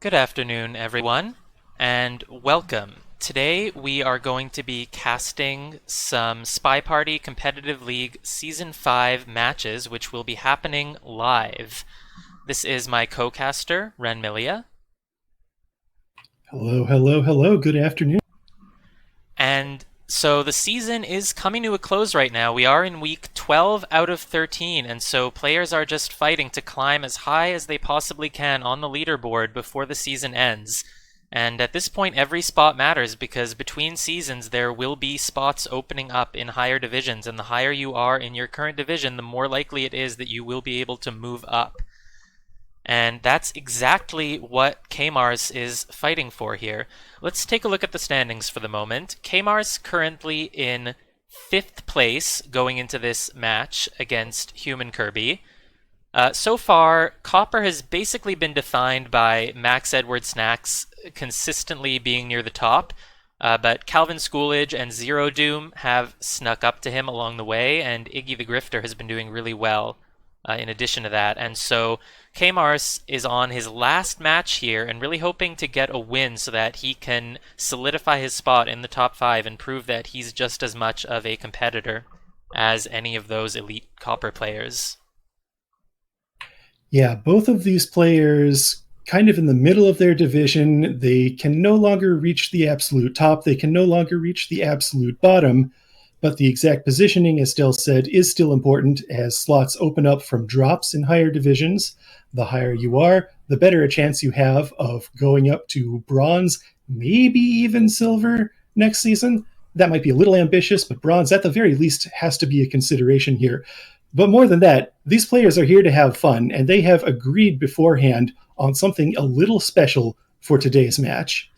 Good afternoon, everyone, and welcome. Today we are going to be casting some Spy Party Competitive League Season 5 matches, which will be happening live. This is my co-caster, Ren Milia. Hello, hello, hello. Good afternoon. And so the season is coming to a close right now. We are in week 12 out of 13, and so players are just fighting to climb as high as they possibly can on the leaderboard before the season ends. And at this point, every spot matters because between seasons, there will be spots opening up in higher divisions, and the higher you are in your current division, the more likely it is that you will be able to move up. And that's exactly what Kmars is fighting for here. Let's take a look at the standings for the moment. Kmars currently in 5th place going into this match against HumanKirby. So far, Copper has basically been defined by Max Edward Snacks consistently being near the top, but Calvin Schoolage and Zero Doom have snuck up to him along the way, and Iggy the Grifter has been doing really well in addition to that. And so Kmars is on his last match here and really hoping to get a win so that he can solidify his spot in the top 5 and prove that he's just as much of a competitor as any of those elite Copper players. Yeah, both of these players kind of in the middle of their division. They can no longer reach the absolute top. They can no longer reach the absolute bottom. But the exact positioning, as Del said, is still important as slots open up from drops in higher divisions. The higher you are, the better a chance you have of going up to bronze, maybe even silver next season. That might be a little ambitious, but bronze at the very least has to be a consideration here. But more than that, these players are here to have fun, and they have agreed beforehand on something a little special for today's match.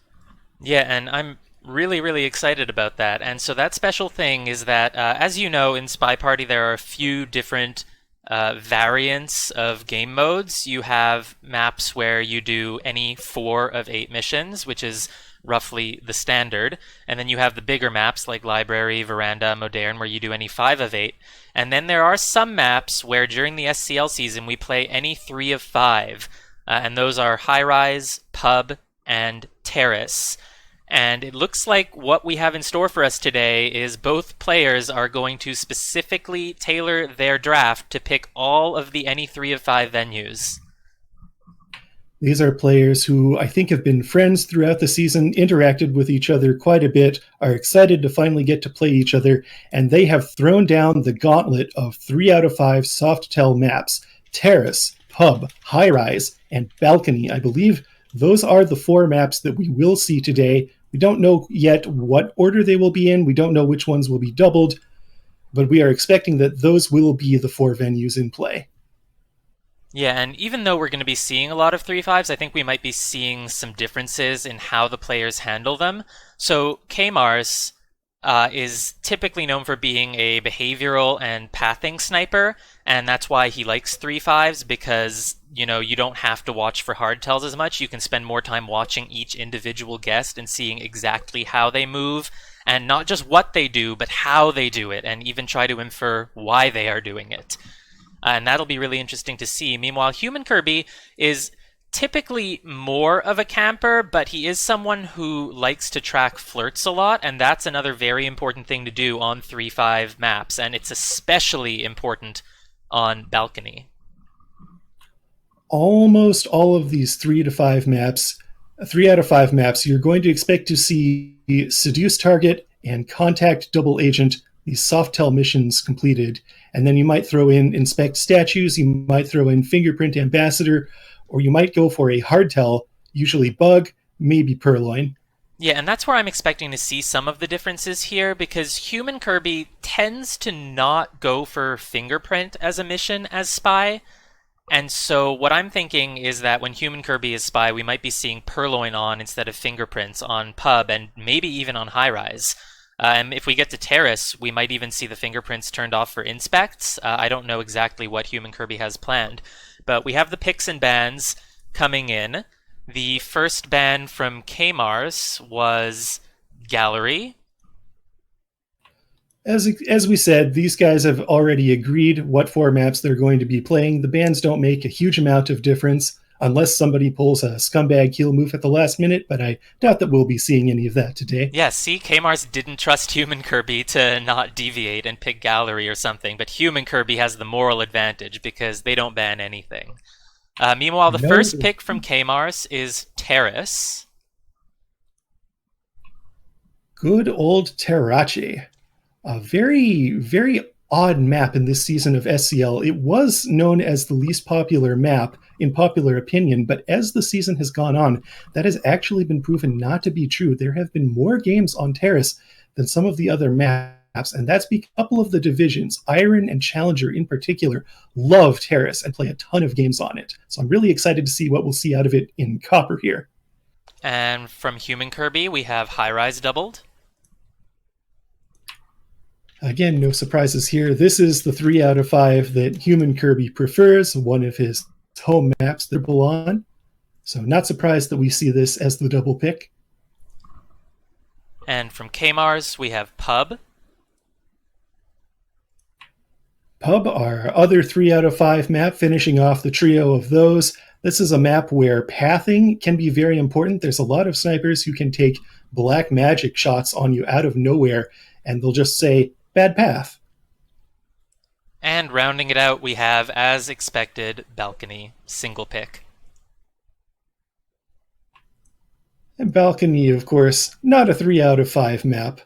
Yeah, and I'm really excited about that. And so that special thing is that, as you know, in Spy Party, there are a few different variants of game modes. You have maps where you do any 4 of 8 missions, which is roughly the standard. And then you have the bigger maps like Library, Veranda, Modern, where you do any 5 of 8. And then there are some maps where during the SCL season we play any 3 of 5. And those are High Rise, Pub, and Terrace. And it looks like what we have in store for us today is both players are going to specifically tailor their draft to pick all of the any 3 of 5 venues. These are players who I think have been friends throughout the season, interacted with each other quite a bit, are excited to finally get to play each other, and they have thrown down the gauntlet of 3 out of 5 Softel maps: Terrace, Pub, High Rise, and Balcony. I believe those are the 4 maps that we will see today. We don't know yet what order they will be in. We don't know which ones will be doubled, but we are expecting that those will be the 4 venues in play. Yeah, and even though we're going to be seeing a lot of 3-5s, I think we might be seeing some differences in how the players handle them. So Kmars is typically known for being a behavioral and pathing sniper, and that's why he likes 3-5s because, you don't have to watch for hardtails as much. You can spend more time watching each individual guest and seeing exactly how they move, and not just what they do, but how they do it, and even try to infer why they are doing it. And that'll be really interesting to see. Meanwhile, HumanKirby is typically more of a camper, but he is someone who likes to track flirts a lot, and that's another very important thing to do on 3-5 maps, and it's especially important on Balcony. Almost all of these 3 out of 5 maps, you're going to expect to see Seduce Target and Contact Double Agent, these Softel missions completed. And then you might throw in Inspect Statues, you might throw in Fingerprint Ambassador, or you might go for a hardtail, usually Bug, maybe Purloin. Yeah, and that's where I'm expecting to see some of the differences here, because HumanKirby tends to not go for Fingerprint as a mission as Spy. And so what I'm thinking is that when HumanKirby is Spy, we might be seeing Purloin on instead of Fingerprints on Pub, and maybe even on High Rise. And if we get to Terrace, we might even see the fingerprints turned off for inspects. I don't know exactly what HumanKirby has planned. But we have the picks and bans coming in. The first ban from Kmars was Gallery. As we said, these guys have already agreed what 4 maps they're going to be playing. The bans don't make a huge amount of difference. unless somebody pulls a scumbag heel move at the last minute, but I doubt that we'll be seeing any of that today. Yeah, see, Kmars didn't trust HumanKirby to not deviate and pick Gallery or something, but HumanKirby has the moral advantage because they don't ban anything. Meanwhile, the No, first pick from Kmars is Terrace. good old Terrace. A very, very odd map in this season of SCL. It was known as the least popular map in popular opinion, but as the season has gone on, that has actually been proven not to be true. There have been more games on Terrace than some of the other maps, and that's because a couple of the divisions, Iron and Challenger in particular, love Terrace and play a ton of games on it. So I'm really excited to see what we'll see out of it in Copper here. And from HumanKirby, we have High Rise doubled. Again, no surprises here. This is the 3 out of 5 that HumanKirby prefers, one of his home maps that belong. So not surprised that we see this as the double pick. And from Kmars, we have Pub. Pub, our other 3 out of 5 map, finishing off the trio of those. This is a map where pathing can be very important. There's a lot of snipers who can take black magic shots on you out of nowhere, and they'll just say, bad path. And rounding it out, we have, as expected, Balcony, single pick. And Balcony, of course, not a 3 out of 5 map.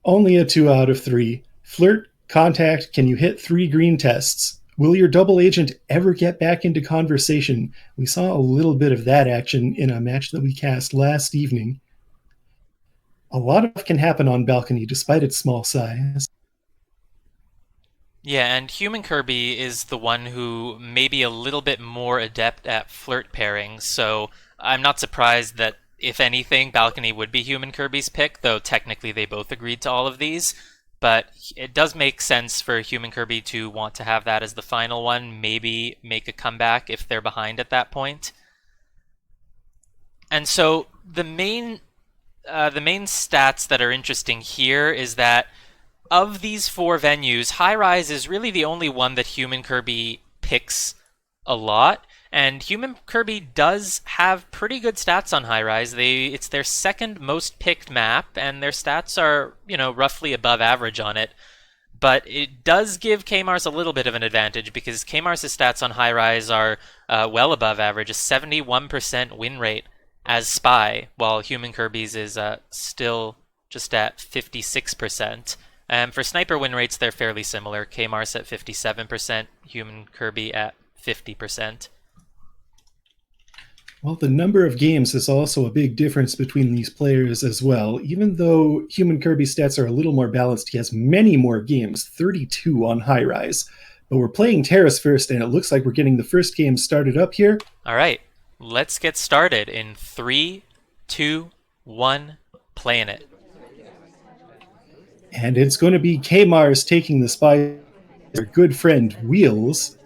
Only a 2 out of 3. Flirt, contact, can you hit 3 green tests? Will your double agent ever get back into conversation? We saw a little bit of that action in a match that we cast last evening. A lot can happen on Balcony despite its small size. Yeah, and HumanKirby is the one who may be a little bit more adept at flirt pairings, so I'm not surprised that, if anything, Balcony would be HumanKirby's pick, though technically they both agreed to all of these. But it does make sense for HumanKirby to want to have that as the final one, maybe make a comeback if they're behind at that point. And so the main stats that are interesting here is that of these 4 venues, High Rise is really the only one that HumanKirby picks a lot. And HumanKirby does have pretty good stats on High Rise. It's their second most picked map, and their stats are, roughly above average on it. But it does give Kmars a little bit of an advantage because Kmars' stats on High Rise are well above average, a 71% win rate as Spy, while HumanKirby's is still just at 56%. For sniper win rates, they're fairly similar. Kmars at 57%, HumanKirby at 50%. Well, the number of games is also a big difference between these players as well. Even though HumanKirby's stats are a little more balanced, he has many more games, 32 on High Rise. But we're playing Terrace first, and it looks like we're getting the first game started up here. All right, let's get started in 3, 2, 1, playing it. And it's going to be Kmars taking the Spy, their good friend Wheels.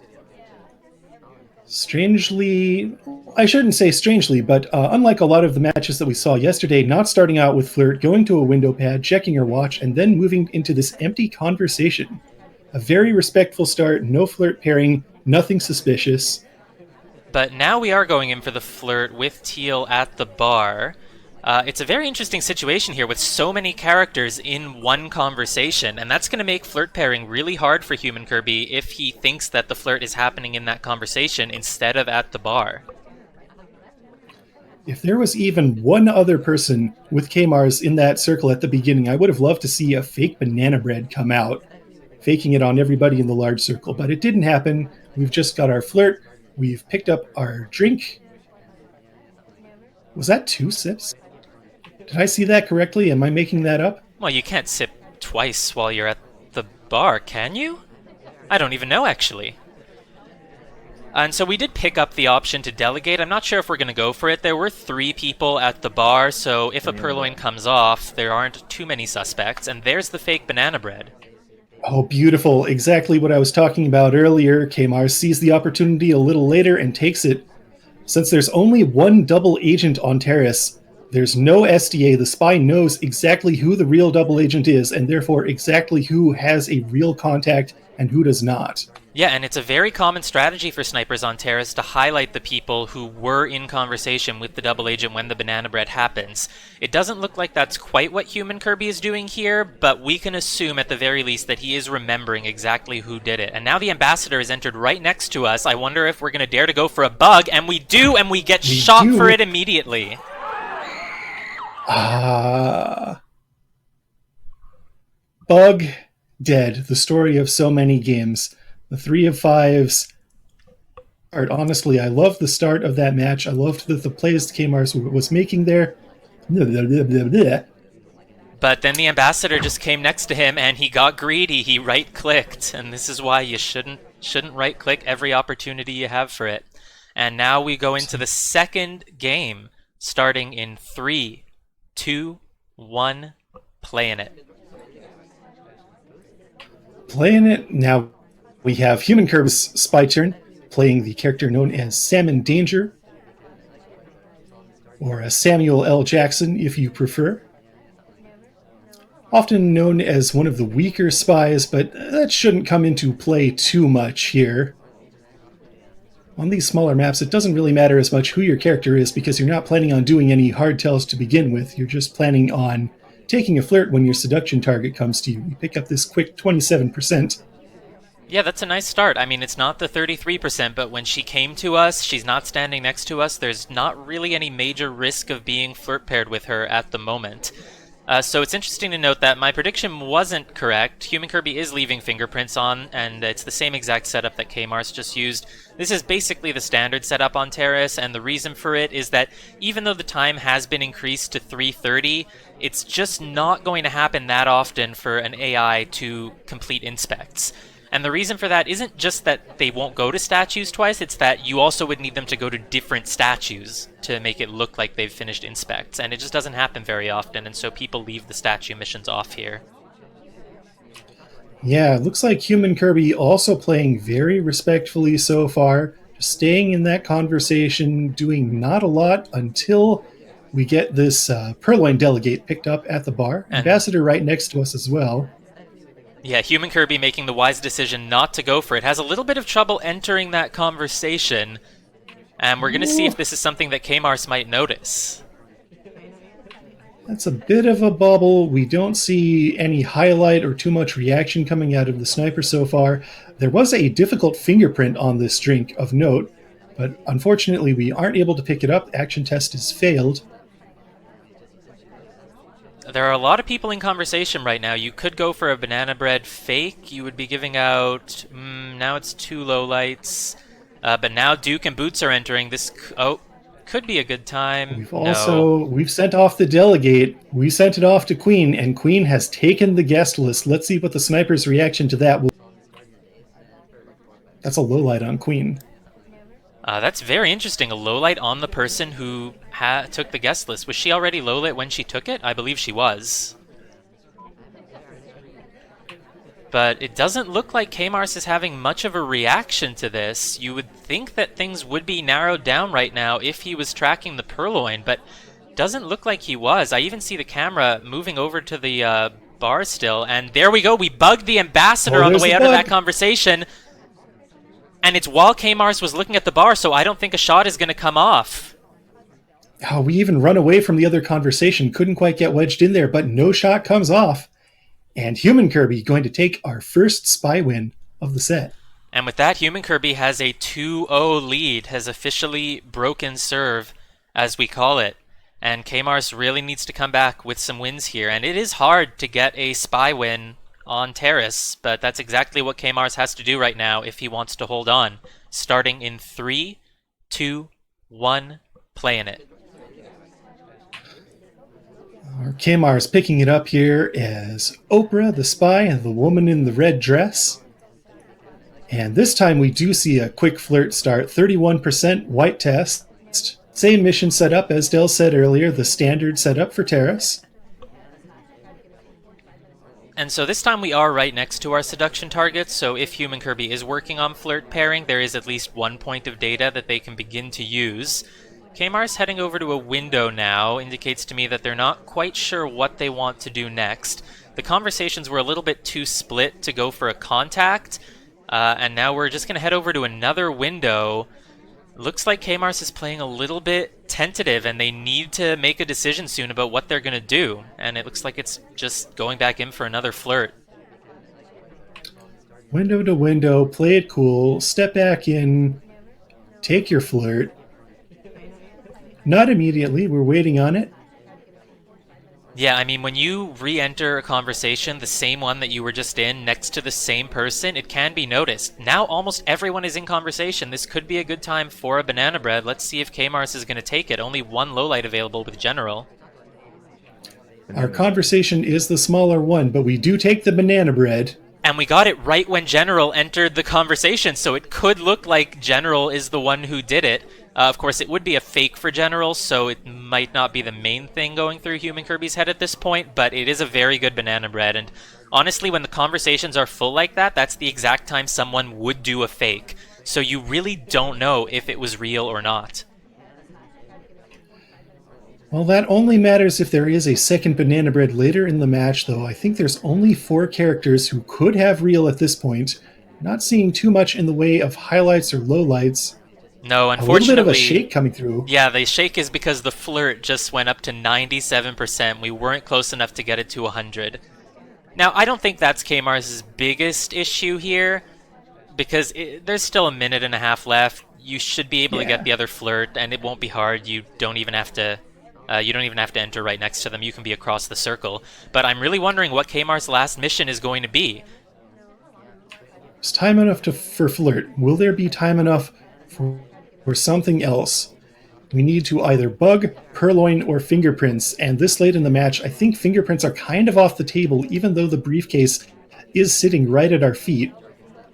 Strangely, I shouldn't say strangely, but unlike a lot of the matches that we saw yesterday, not starting out with Flirt, going to a window pad, checking her watch, and then moving into this empty conversation. A very respectful start, no Flirt pairing, nothing suspicious. But now we are going in for the Flirt with Teal at the bar. It's a very interesting situation here with so many characters in one conversation, and that's going to make flirt pairing really hard for HumanKirby if he thinks that the flirt is happening in that conversation instead of at the bar. If there was even one other person with Kmars in that circle at the beginning, I would have loved to see a fake banana bread come out, faking it on everybody in the large circle, but it didn't happen. We've just got our flirt. We've picked up our drink. Was that 2 sips? Did I see that correctly? Am I making that up? Well, you can't sip twice while you're at the bar, can you? I don't even know, actually. And so we did pick up the option to delegate. I'm not sure if we're going to go for it. There were 3 people at the bar, so if a purloin comes off, there aren't too many suspects. And there's the fake banana bread. Oh, beautiful. Exactly what I was talking about earlier. Kmars sees the opportunity a little later and takes it. Since there's only one double agent on Terrace, there's no SDA. The Spy knows exactly who the real double agent is, and therefore exactly who has a real contact and who does not. Yeah, and it's a very common strategy for snipers on Terrace to highlight the people who were in conversation with the double agent when the banana bread happens. It doesn't look like that's quite what HumanKirby is doing here, but we can assume at the very least that he is remembering exactly who did it. And now the ambassador is entered right next to us. I wonder if we're going to dare to go for a bug, and we do, and we get shot for it immediately. Bug dead. The story of so many games. The 3 of 5s are, honestly, I loved the start of that match. I loved the plays Kmars was making there. But then the ambassador just came next to him and he got greedy. He right-clicked, and this is why you shouldn't right-click every opportunity you have for it. And now we go into the second game, starting in 3, 2, 1, playing it. Playing it. Now we have HumanKirby's spy turn, playing the character known as Salmon Danger, or Samuel L. Jackson if you prefer. Often known as one of the weaker spies, but that shouldn't come into play too much here. On these smaller maps, it doesn't really matter as much who your character is because you're not planning on doing any hard tells to begin with. You're just planning on taking a flirt when your seduction target comes to you. You pick up this quick 27%. Yeah, that's a nice start. I mean, it's not the 33%, but when she came to us, she's not standing next to us. There's not really any major risk of being flirt paired with her at the moment. So it's interesting to note that my prediction wasn't correct. HumanKirby is leaving fingerprints on, and it's the same exact setup that Kmars just used. This is basically the standard setup on Terrace, and the reason for it is that even though the time has been increased to 3:30, it's just not going to happen that often for an AI to complete inspects. And the reason for that isn't just that they won't go to statues twice, it's that you also would need them to go to different statues to make it look like they've finished inspects. And it just doesn't happen very often, and so people leave the statue missions off here. Yeah, it looks like HumanKirby also playing very respectfully so far, just staying in that conversation, doing not a lot until we get this Purloin delegate picked up at the bar. Ambassador right next to us as well. Yeah, HumanKirby making the wise decision not to go for it. Has a little bit of trouble entering that conversation. And we're going to see if this is something that Kmars might notice. That's a bit of a bubble. We don't see any highlight or too much reaction coming out of the sniper so far. There was a difficult fingerprint on this drink of note, but unfortunately we aren't able to pick it up. Action test is failed. There are a lot of people in conversation right now. You could go for a banana bread fake. You would be giving out... now it's 2 lowlights. But now Duke and Boots are entering. This could be a good time. We've sent off the delegate. We sent it off to Queen, and Queen has taken the guest list. Let's see what the sniper's reaction to that will... That's a lowlight on Queen. That's very interesting. A lowlight on the person who took the guest list. Was she already lowlit when she took it? I believe she was. But it doesn't look like Kmars is having much of a reaction to this. You would think that things would be narrowed down right now if he was tracking the Purloin, but doesn't look like he was. I even see the camera moving over to the bar still, and there we go. We bugged the ambassador on the way out of that conversation. And it's while Kmars was looking at the bar, so I don't think a shot is going to come off. Oh, we even run away from the other conversation. Couldn't quite get wedged in there, but no shot comes off. And HumanKirby going to take our first spy win of the set. And with that, HumanKirby has a 2-0 lead, has officially broken serve, as we call it. And Kmars really needs to come back with some wins here. And it is hard to get a spy win on Terrace, but that's exactly what Kmars has to do right now if he wants to hold on. Starting in 3, 2, 1, playing it. Our Kmars picking it up here as Oprah, the spy, and the woman in the red dress. And this time we do see a quick flirt start, 31% white test. Same mission setup as Del said earlier, the standard setup for Terrace. And so this time we are right next to our seduction targets, so if HumanKirby is working on flirt pairing, there is at least 1 point of data that they can begin to use. Kmars heading over to a window now indicates to me that they're not quite sure what they want to do next. the conversations were a little bit too split to go for a contact. And now we're just going to head over to another window. Looks like Kmars is playing a little bit tentative, and they need to make a decision soon about what they're going to do. And it looks like it's just going back in for another flirt. Window to window, play it cool, step back in, take your flirt. Not immediately, we're waiting on it. Yeah, I mean, when you re-enter a conversation, the same one that you were just in, next to the same person, it can be noticed. Now almost everyone is in conversation. This could be a good time for a banana bread. Let's see if Kmars is going to take it. Only one low light available with General. Our conversation is the smaller one, but we do take the banana bread. And we got it right when General entered the conversation, so it could look like General is the one who did it. Of course, it would be a fake for General, so it might not be the main thing going through HumanKirby's head at this point, but it is a very good banana bread. And honestly, when the conversations are full like that, that's the exact time someone would do a fake. So you really don't know if it was real or not. Well, that only matters if there is a second banana bread later in the match, though. I think there's only 4 characters who could have real at this point. Not seeing too much in the way of highlights or lowlights. No, A unfortunately... little bit of a shake coming through. Yeah, the shake is because the flirt just went up to 97%. We weren't close enough to get it to 100. Now, I don't think that's Kmars' biggest issue here, because there's still a minute and a half left. You should be able to get the other flirt, and it won't be hard. You don't even have to enter right next to them. You can be across the circle. But I'm really wondering what Kmars' last mission is going to be. It's time enough for flirt. Will there be time enough for something else? We need to either bug, purloin, or fingerprints. And this late in the match, I think fingerprints are kind of off the table, even though the briefcase is sitting right at our feet.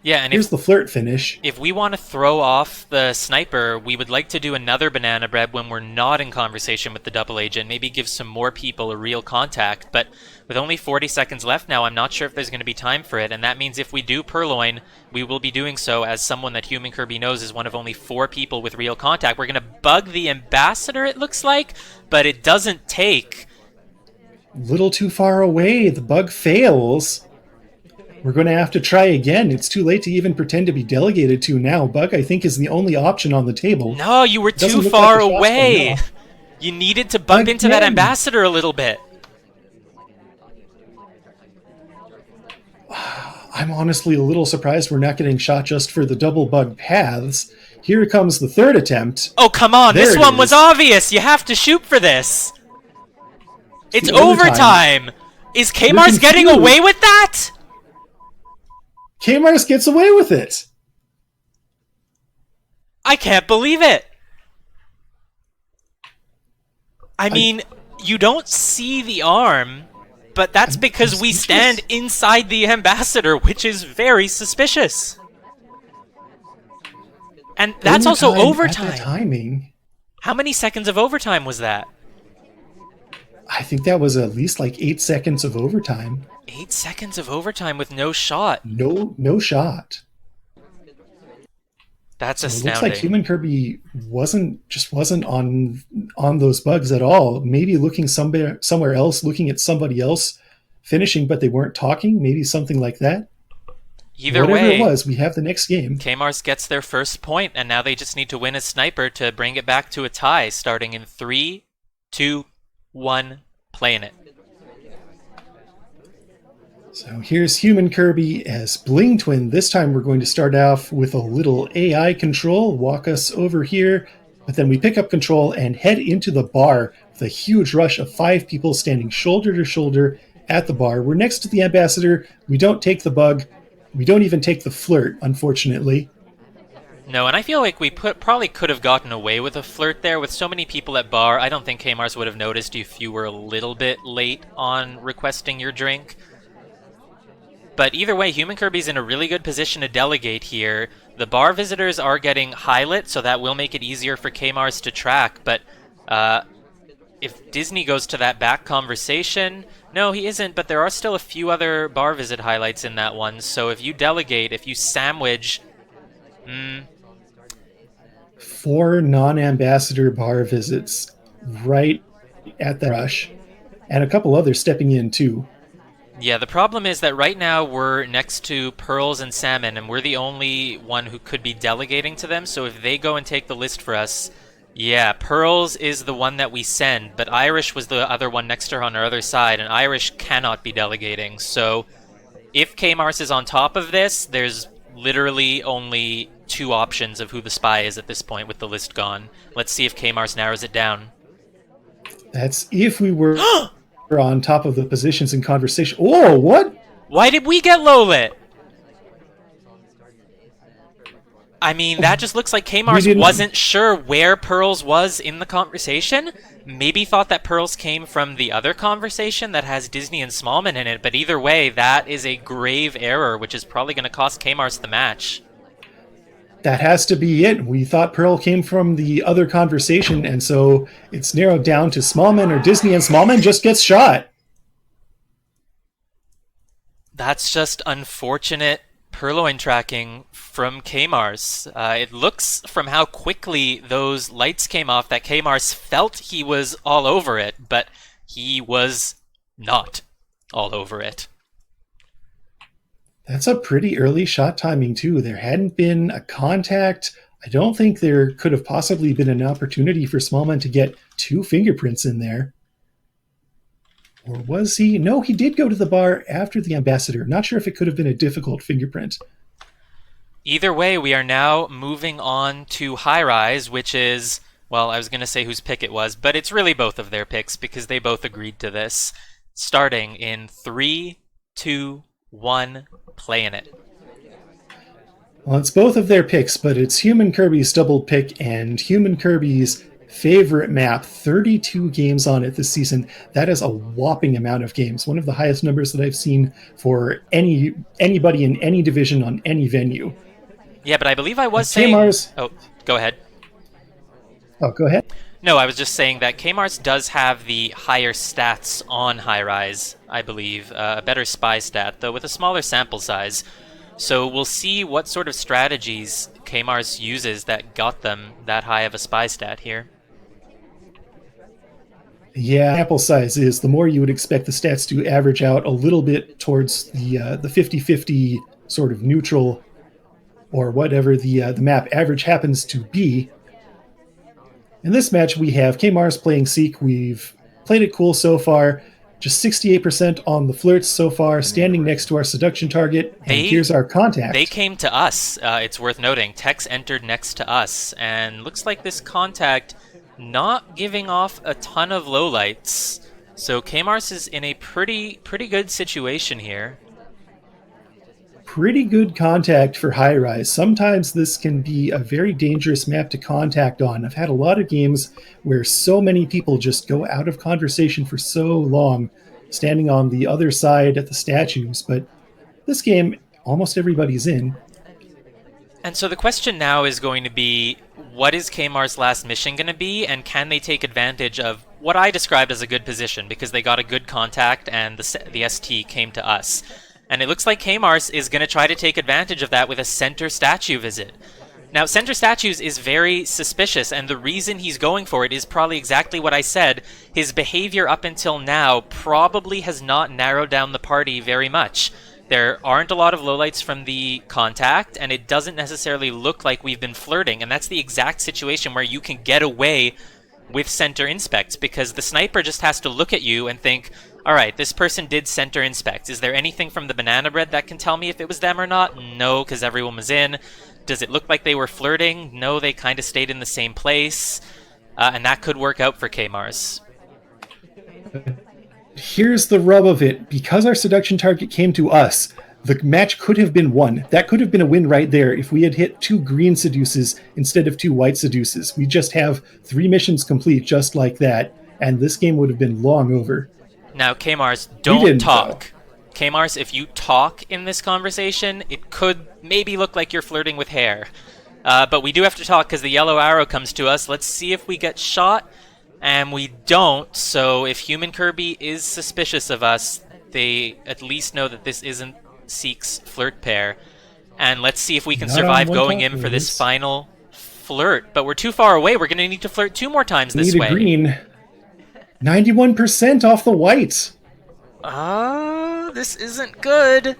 Yeah, and here's the flirt finish. If we want to throw off the sniper, we would like to do another banana bread when we're not in conversation with the double agent, maybe give some more people a real contact. But with only 40 seconds left now, I'm not sure if there's going to be time for it, and that means if we do purloin, we will be doing so as someone that HumanKirby knows is one of only 4 people with real contact. We're going to bug the ambassador, it looks like, but it doesn't take. Little too far away. The bug fails. We're going to have to try again. It's too late to even pretend to be delegated to now. Bug, I think, is the only option on the table. No, you were too far away. You needed to bump into that ambassador a little bit. I'm honestly a little surprised we're not getting shot just for the double bug paths. Here comes the third attempt. Oh, come on. This one was obvious. You have to shoot for this. It's overtime. Is Kmars getting away with that? Kmars gets away with it. I can't believe it. I mean, you don't see the arm, but that's because we stand inside the ambassador, which is very suspicious. And that's also overtime. Timing. How many seconds of overtime was that? I think that was at least like 8 seconds of overtime. 8 seconds of overtime with no shot. No shot. That's It astounding. looks like HumanKirby wasn't on those bugs at all. Maybe looking somewhere else, looking at somebody else finishing, but they weren't talking. Maybe something like that. Either Whatever way, it was, we have the next game. Kmars gets their first point, and now they just need to win a sniper to bring it back to a tie, starting in 3, 2, 1, playing it. So here's HumanKirby as Bling Twin. This time we're going to start off with a little AI control, walk us over here, but then we pick up control and head into the bar with a huge rush of 5 people standing shoulder to shoulder at the bar. We're next to the ambassador. We don't take the bug. We don't even take the flirt, unfortunately. No, and I feel like we probably could have gotten away with a flirt there. With so many people at bar, I don't think Kmars would have noticed if you were a little bit late on requesting your drink. But either way, HumanKirby's in a really good position to delegate here. The bar visitors are getting highlit, so that will make it easier for Kmars to track. But if Disney goes to that back conversation... No, he isn't, but there are still a few other bar visit highlights in that one. So if you delegate, if you sandwich... 4 non-ambassador bar visits right at the rush. And a couple others stepping in, too. Yeah, the problem is that right now we're next to Pearls and Salmon, and we're the only one who could be delegating to them, so if they go and take the list for us, yeah, Pearls is the one that we send, but Irish was the other one next to her on our other side, and Irish cannot be delegating, so if Kmars is on top of this, there's literally only two options of who the spy is at this point with the list gone. Let's see if Kmars narrows it down. That's if we were on top of the positions in conversation. Oh, what? Why did we get low lit? I mean, that just looks like Kmars wasn't sure where Pearls was in the conversation. Maybe thought that Pearls came from the other conversation that has Disney and Smallman in it, but either way, that is a grave error, which is probably going to cost Kmars the match. That has to be it. We thought Pearl came from the other conversation, and so it's narrowed down to Smallman or Disney, and Smallman just gets shot. That's just unfortunate purloin tracking from Kmars. It looks from how quickly those lights came off that Kmars felt he was all over it, but he was not all over it. That's a pretty early shot timing, too. There hadn't been a contact. I don't think there could have possibly been an opportunity for Smallman to get two fingerprints in there. Or was he? No, he did go to the bar after the ambassador. Not sure if it could have been a difficult fingerprint. Either way, we are now moving on to High Rise, which is, well, I was going to say whose pick it was, but it's really both of their picks because they both agreed to this. Starting in 3, 2, 1, playing it. Well, it's both of their picks, but it's HumanKirby's double pick and HumanKirby's favorite map, 32 games on it this season. That is a whopping amount of games. One of the highest numbers that I've seen for anybody in any division on any venue. Yeah, but I believe I was saying... Kmars... Oh, go ahead. Oh, go ahead. No, I was just saying that Kmars does have the higher stats on High Rise, I believe. A better spy stat, though with a smaller sample size. So we'll see what sort of strategies Kmars uses that got them that high of a spy stat here. Yeah, sample size is the more you would expect the stats to average out a little bit towards the 50-50 sort of neutral or whatever the map average happens to be. In this match, we have Kmars playing Seek. We've played it cool so far. Just 68% on the flirts so far, standing next to our seduction target. And here's our contact. They came to us, it's worth noting. Tex entered next to us, and looks like this contact not giving off a ton of lowlights. So Kmars is in a pretty good situation here. Pretty good contact for High Rise. Sometimes this can be a very dangerous map to contact on. I've had a lot of games where so many people just go out of conversation for so long, standing on the other side at the statues, but this game, almost everybody's in. And so the question now is going to be, what is Kmars' last mission going to be, and can they take advantage of what I described as a good position, because they got a good contact and the ST came to us. And it looks like Kmars is going to try to take advantage of that with a center statue visit. Now, center statues is very suspicious, and the reason he's going for it is probably exactly what I said. His behavior up until now probably has not narrowed down the party very much. There aren't a lot of lowlights from the contact, and it doesn't necessarily look like we've been flirting, and that's the exact situation where you can get away with center inspects, because the sniper just has to look at you and think, alright, this person did center inspect. Is there anything from the banana bread that can tell me if it was them or not? No, because everyone was in. Does it look like they were flirting? No, they kind of stayed in the same place. And that could work out for Kmars. Here's the rub of it. Because our seduction target came to us, the match could have been won. That could have been a win right there if we had hit 2 green seduces instead of 2 white seduces. We just have 3 missions complete just like that, and this game would have been long over. Now, Kmars, don't talk. Kmars, if you talk in this conversation, it could maybe look like you're flirting with hair. But we do have to talk because the yellow arrow comes to us. Let's see if we get shot. And we don't, so if HumanKirby is suspicious of us, they at least know that this isn't Seek's flirt pair. And let's see if we can survive going in for this final flirt. But we're too far away. We're going to need to flirt 2 more times this way. Green. 91% off the white. This isn't good.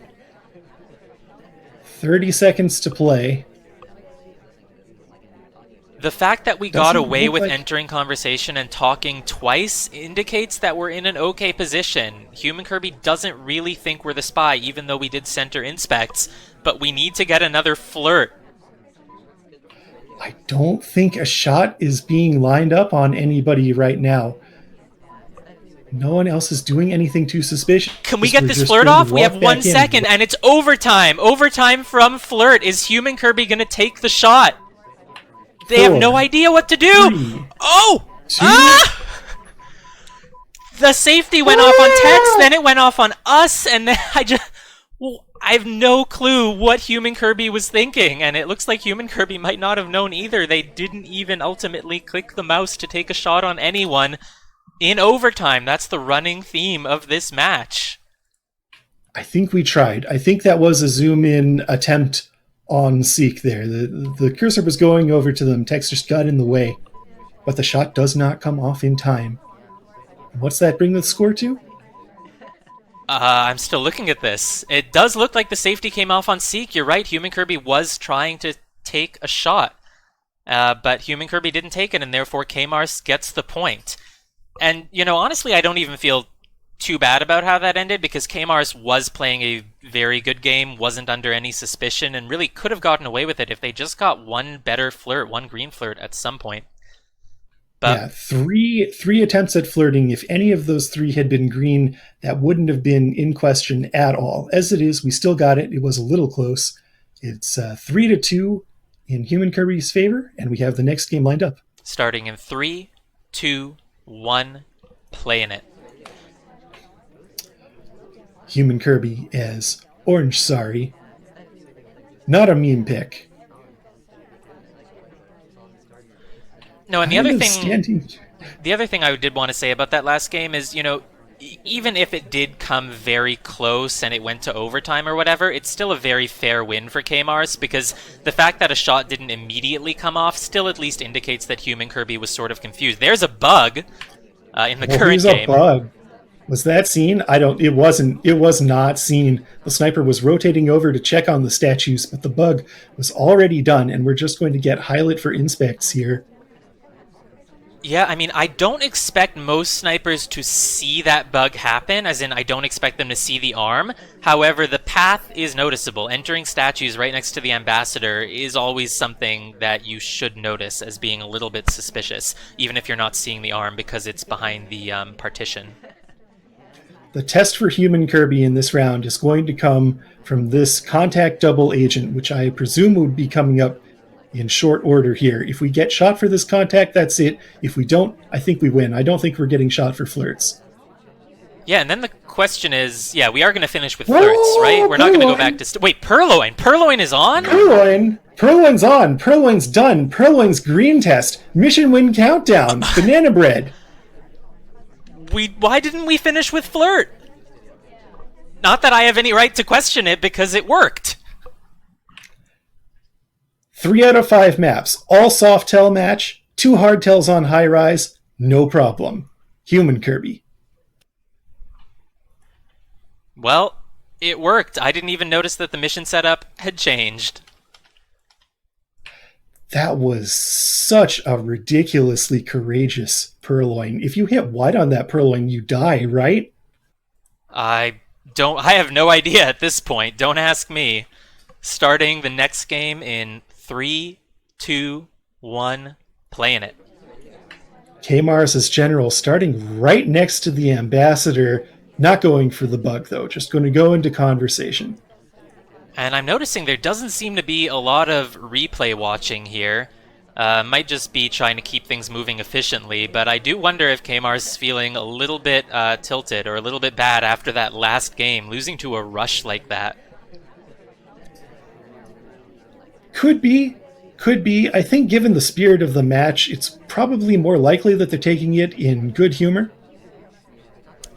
30 seconds to play. The fact that we got Doesn't away look with like- entering conversation and talking twice indicates that we're in an okay position. HumanKirby doesn't really think we're the spy, even though we did center inspects, but we need to get another flirt. I don't think a shot is being lined up on anybody right now. No one else is doing anything too suspicious. Can we get We're this just flirt going to off? We walk have back 1 in. second, and it's overtime. Overtime from flirt. Is HumanKirby gonna take the shot? They have no 4, idea what to do. 3, Oh! 2. Ah! The safety went off on text, then it went off on us, and then I have no clue what HumanKirby was thinking, and it looks like HumanKirby might not have known either. They didn't even ultimately click the mouse to take a shot on anyone in overtime. That's the running theme of this match. I think we tried. I think that was a zoom in attempt on Seek there. The cursor was going over to them. Text just got in the way. But the shot does not come off in time. What's that bring the score to? I'm still looking at this. It does look like the safety came off on Seek. You're right, HumanKirby was trying to take a shot. But HumanKirby didn't take it, and therefore Kmars gets the point. And, you know, honestly, I don't even feel too bad about how that ended, because Kmars was playing a very good game, wasn't under any suspicion, and really could have gotten away with it if they just got one better flirt, one green flirt at some point. But Yeah, three attempts at flirting. If any of those 3 had been green, that wouldn't have been in question at all. As it is, we still got it. It was a little close. It's 3-2 in HumanKirby's favor, and we have the next game lined up. starting in 3, 2, 1, playing it. HumanKirby as Orange Sorry. Not a meme pick. No, and Kind of standing- the other thing I did want to say about that last game is, you know, even if it did come very close and it went to overtime or whatever, it's still a very fair win for Kmars, because the fact that a shot didn't immediately come off still at least indicates that HumanKirby was sort of confused. There's a bug in the current Here's game. a bug. Was that seen? It was not seen. The sniper was rotating over to check on the statues, but the bug was already done, and we're just going to get highlight for inspects here. Yeah, I mean, I don't expect most snipers to see that bug happen, as in I don't expect them to see the arm. However, the path is noticeable. Entering statues right next to the ambassador is always something that you should notice as being a little bit suspicious, even if you're not seeing the arm because it's behind the partition. The test for HumanKirby in this round is going to come from this contact double agent, which I presume would be coming up in short order here. If we get shot for this contact, that's it. If we don't, I think we win. I don't think we're getting shot for flirts. Yeah, and then the question is, yeah, we are going to finish with flirts, right? We're not going to go back to... Wait, Purloin! Purloin is on? Purloin's on. Purloin's done. Purloin's green test. Mission win countdown. Banana bread. Why didn't we finish with flirt? Not that I have any right to question it, because it worked. 3 out of 5 maps. All soft tell match. 2 hard tells on high rise. No problem. HumanKirby. Well, it worked. I didn't even notice that the mission setup had changed. That was such a ridiculously courageous Purloin. If you hit white on that Purloin, you die, right? I have no idea at this point. Don't ask me. Starting the next game in 3, 2, 1, playing it. Kmars as general, starting right next to the ambassador. Not going for the bug, though. Just going to go into conversation. And I'm noticing there doesn't seem to be a lot of replay watching here. Might just be trying to keep things moving efficiently, but I do wonder if Kmars is feeling a little bit tilted or a little bit bad after that last game, losing to a rush like that. Could be. I think given the spirit of the match, it's probably more likely that they're taking it in good humor.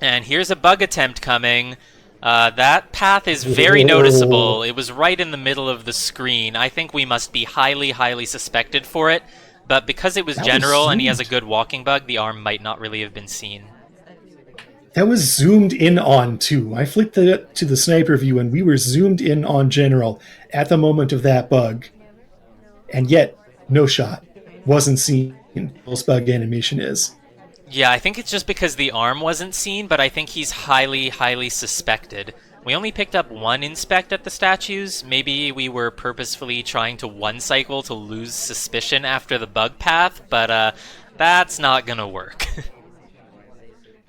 And here's a bug attempt coming. That path is very noticeable. It was right in the middle of the screen. I think we must be highly, highly suspected for it. But because it was general and he has a good walking bug, the arm might not really have been seen. That was zoomed in on, too. I flicked it to the sniper view, and we were zoomed in on General at the moment of that bug. And yet, no shot. Wasn't seen. This bug animation is. Yeah, I think it's just because the arm wasn't seen, but I think he's highly, highly suspected. We only picked up one inspect at the statues. Maybe we were purposefully trying to one cycle to lose suspicion after the bug path, but that's not gonna work.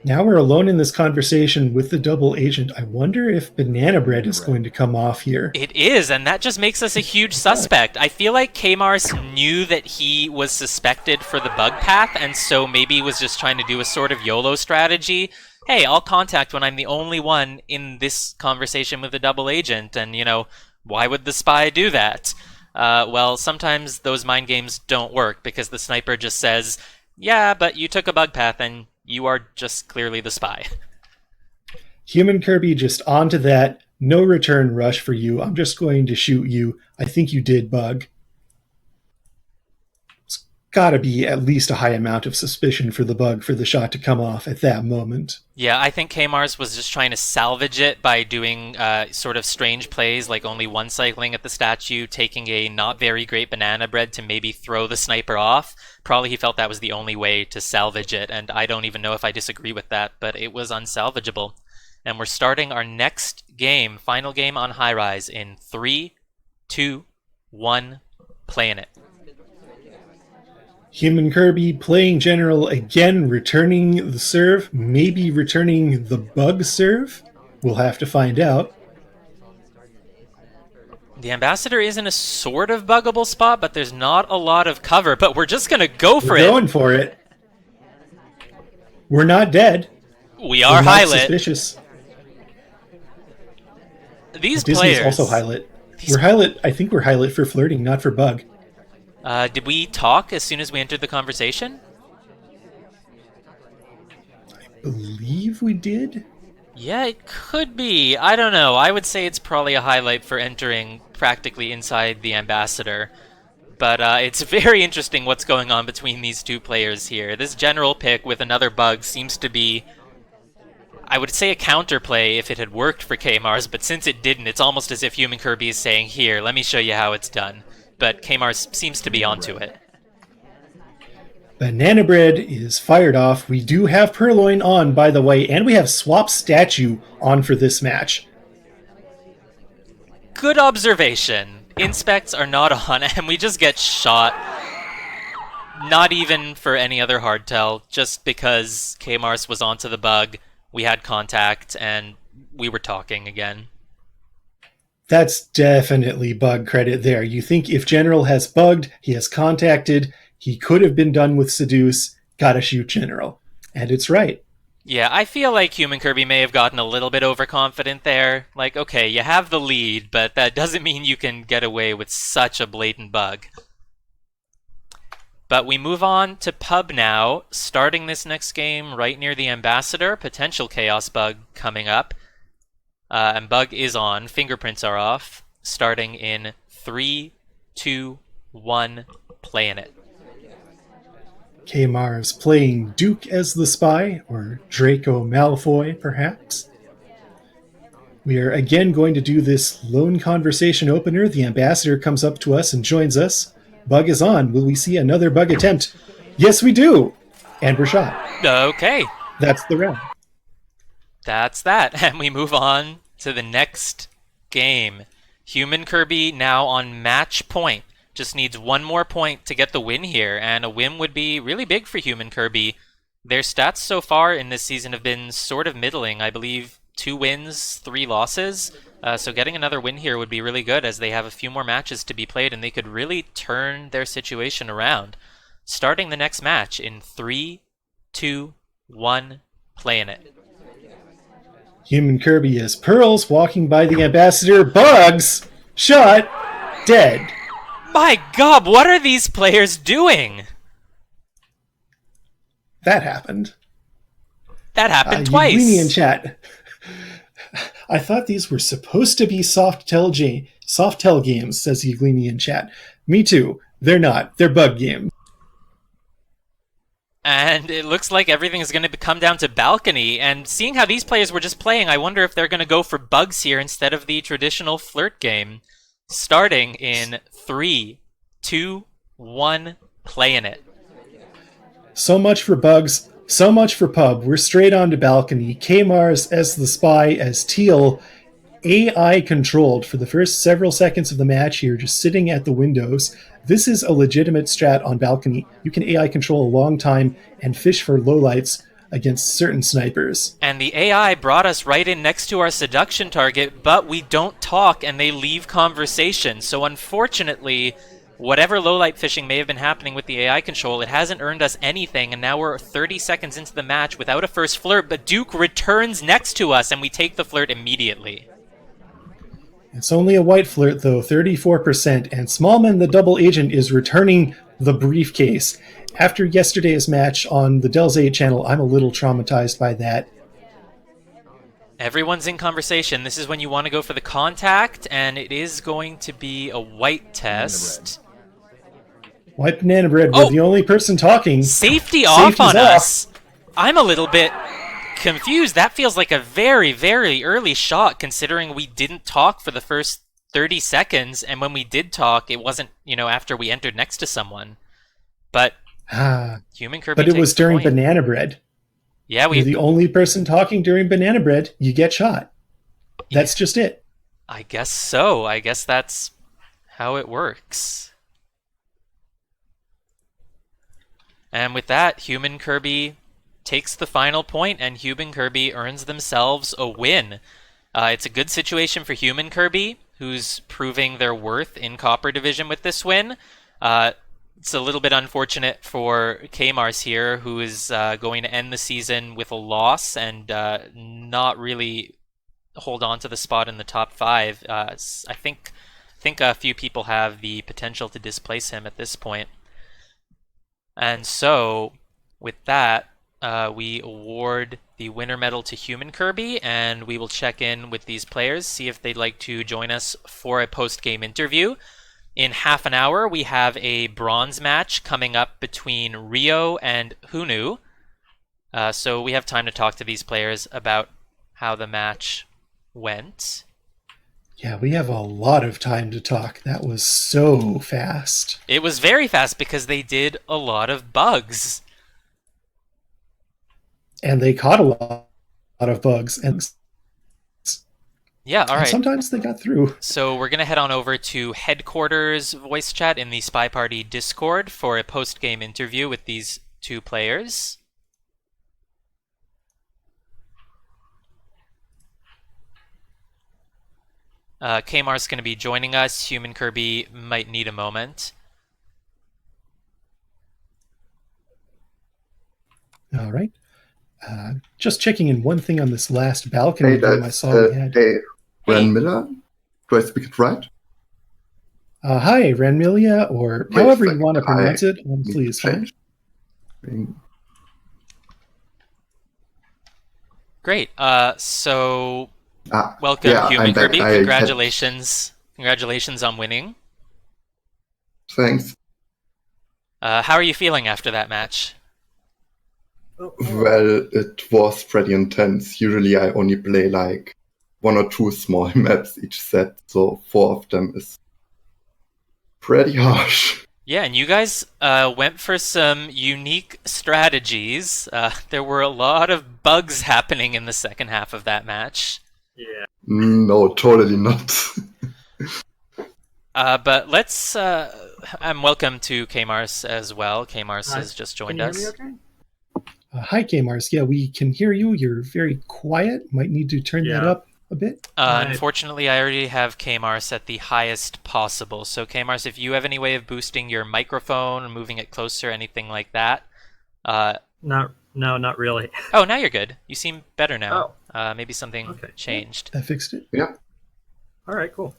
Now we're alone in this conversation with the double agent. I wonder if Banana Bread is going to come off here. It is, and that just makes us a huge suspect. I feel like Kmars knew that he was suspected for the bug path, and so maybe was just trying to do a sort of YOLO strategy. Hey, I'll contact when I'm the only one in this conversation with the double agent, and, why would the spy do that? Well, sometimes those mind games don't work, because the sniper just says, yeah, but you took a bug path, and you are just clearly the spy. HumanKirby just onto that. No return rush for you. I'm just going to shoot you. I think you did bug. It's got to be at least a high amount of suspicion for the bug for the shot to come off at that moment. Yeah, I think Kmars was just trying to salvage it by doing sort of strange plays, like only one cycling at the statue, taking a not very great banana bread to maybe throw the sniper off. Probably he felt that was the only way to salvage it, and I don't even know if I disagree with that, but it was unsalvageable. And we're starting our next game, final game on High Rise, in 3, 2, 1, playing it. HumanKirby playing General again, returning the serve, maybe returning the bug serve. We'll have to find out. The Ambassador is in a sort of buggable spot, but there's not a lot of cover, but we're just going to go for it. We're going for it. We're not dead. We are We're not highlit. Suspicious. These Disney's players... also highlit. We're highlit. I think we're highlit for flirting, not for bug. Did we talk as soon as we entered the conversation? I believe we did. Yeah, it could be. I don't know. I would say it's probably a highlight for entering practically inside the Ambassador. But it's very interesting what's going on between these two players here. This general pick with another bug seems to be, I would say, a counterplay if it had worked for Kmars, but since it didn't, it's almost as if HumanKirby is saying, here, let me show you how it's done. But Kmars seems to be onto it. Banana Bread is fired off. We do have Purloin on, by the way, and we have Swap Statue on for this match. Good observation. Inspects are not on, and we just get shot. Not even for any other hardtail, just because Kmars was onto the bug, we had contact, and we were talking again. That's definitely bug credit there. You think if General has bugged, he has contacted, he could have been done with Seduce, gotta shoot General. And it's right. Yeah, I feel like HumanKirby may have gotten a little bit overconfident there. Like, okay, you have the lead, but that doesn't mean you can get away with such a blatant bug. But we move on to Pub now, starting this next game right near the Ambassador, potential Chaos Bug coming up. And Bug is on, fingerprints are off, starting in 3, 2, 1, playing it. Kmars playing Duke as the spy, or Draco Malfoy, perhaps. We are again going to do this lone conversation opener. The Ambassador comes up to us and joins us. Bug is on. Will we see another bug attempt? Yes, we do! And we're shot. Okay. That's the round. That's that. And we move on to the next game. HumanKirby now on match point. Just needs one more point to get the win here, and a win would be really big for HumanKirby. Their stats so far in this season have been sort of middling. I believe 2 wins, 3 losses. So getting another win here would be really good, as they have a few more matches to be played, and they could really turn their situation around. Starting the next match in 3, 2, 1, playing it. HumanKirby is Pearls walking by the Ambassador. Bugs! Shot! Dead. My god, what are these players doing? That happened. That happened twice. Uglini in chat. I thought these were supposed to be soft tell games, says Uglini in chat. Me too. They're not. They're bug games. And it looks like everything is going to come down to balcony. And seeing how these players were just playing, I wonder if they're going to go for bugs here instead of the traditional flirt game. Starting in 3, 2, 1, playing it. So much for bugs, so much for pub. We're straight on to balcony. Kmars as the spy, as Teal, AI controlled for the first several seconds of the match here, just sitting at the windows. This is a legitimate strat on balcony. You can AI control a long time and fish for lowlights against certain snipers. And the AI brought us right in next to our seduction target, but we don't talk and they leave conversation. So unfortunately, whatever lowlight fishing may have been happening with the AI control, it hasn't earned us anything, and now we're 30 seconds into the match without a first flirt, but Duke returns next to us and we take the flirt immediately. It's only a white flirt, though, 34%, and Smallman, the double agent, is returning the briefcase. After yesterday's match on the Del's 8 channel, I'm a little traumatized by that. Everyone's in conversation. This is when you want to go for the contact, and it is going to be a white test. White banana bread, we're the only person talking. Safety off on us. I'm a little bit confused. That feels like a very, very early shot, considering we didn't talk for the first 30 seconds, and when we did talk, it wasn't, after we entered next to someone. But HumanKirby. But it was during banana bread. Yeah, you're the only person talking during banana bread, you get shot. That's just it. I guess so. I guess that's how it works. And with that, HumanKirby takes the final point, and HumanKirby earns themselves a win. It's a good situation for HumanKirby, who's proving their worth in Copper Division with this win. It's a little bit unfortunate for Kmars here, who is going to end the season with a loss and not really hold on to the spot in the top 5. I think a few people have the potential to displace him at this point. And so, with that, we award the winner medal to HumanKirby, and we will check in with these players, see if they'd like to join us for a post-game interview. In half an hour, we have a bronze match coming up between Rio and Hunu. So we have time to talk to these players about how the match went. Yeah, we have a lot of time to talk. That was so fast. It was very fast because they did a lot of bugs. And they caught a lot of bugs. And yeah, all right. And sometimes they got through. So we're going to head on over to headquarters voice chat in the Spy Party Discord for a post-game interview with these two players. Kmars is going to be joining us. HumanKirby might need a moment. All right. Just checking in one thing on this last balcony game I saw we had. Hey, Ren Miller? Do I speak it right? Hi, Ranmilia, or Wait, however you want to pronounce it. Honestly, is fine. Great. So welcome, HumanKirby. Congratulations. Congratulations on winning. Thanks. How are you feeling after that match? Well, it was pretty intense. Usually I only play like 1 or 2 small maps each set, so 4 of them is pretty harsh. Yeah, and you guys went for some unique strategies. There were a lot of bugs happening in the second half of that match. Yeah. No, totally not. But let's... and welcome to Kmars as well. Kmars has just joined us. Can you hear me okay? Hi, Kmars. Yeah, we can hear you. You're very quiet. Might need to turn that up a bit. Unfortunately, I already have Kmars at the highest possible. So Kmars, if you have any way of boosting your microphone or moving it closer, anything like that. No, not really. Oh, now you're good. You seem better now. Maybe something changed. I fixed it. Yeah. All right, cool.